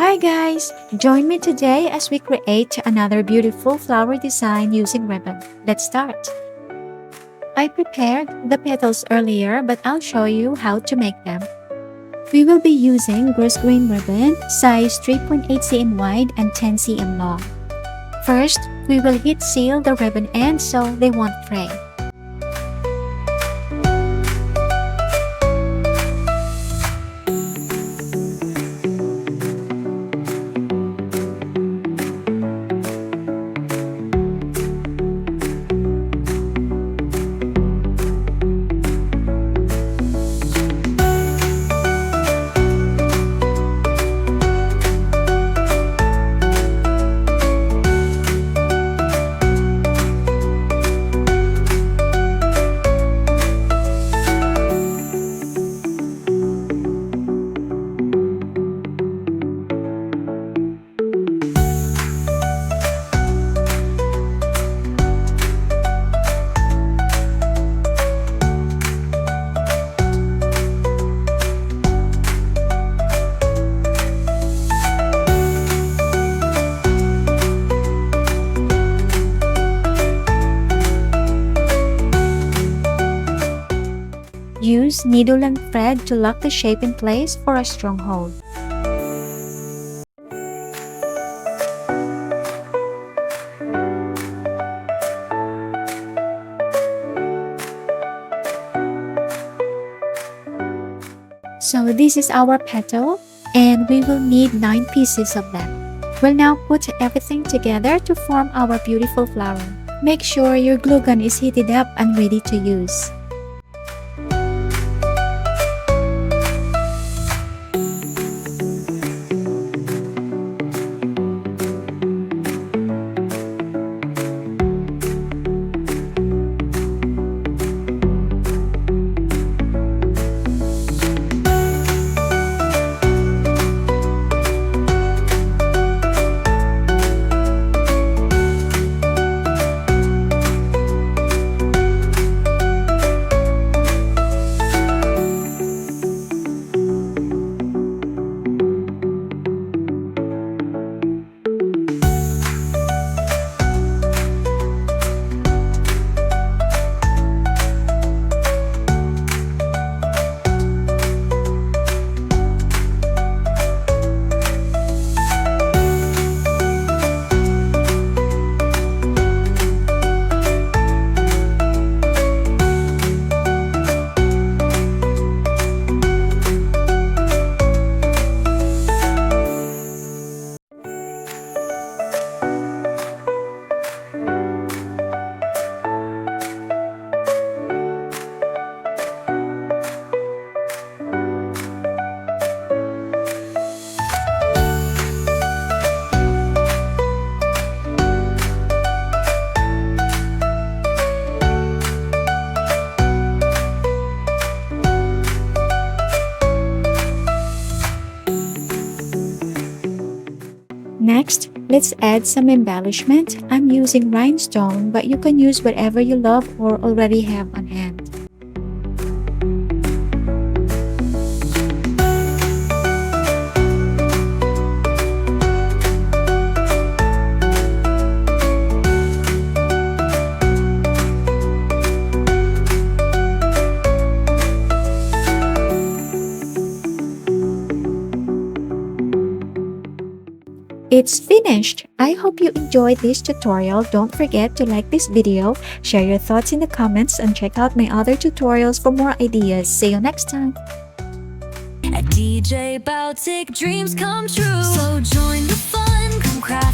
Hi guys! Join me today as we create another beautiful flower design using ribbon. Let's start! I prepared the petals earlier, but I'll show you how to make them. We will be using green green ribbon, size 3.8 cm wide and 10 cm long. First, we will heat seal the ribbon ends so they won't fray. Use needle and thread to lock the shape in place for a strong hold. So this is our petal, and we will need 9 pieces of them. We'll now put everything together to form our beautiful flower. Make sure your glue gun is heated up and ready to use. Next, let's add some embellishment. I'm using rhinestone, but you can use whatever you love or already have on hand. It's finished! I hope you enjoyed this tutorial. Don't forget to like this video, share your thoughts in the comments, and check out my other tutorials for more ideas. See you next time! At DJ Baltic, dreams come true. So join the fun, come craft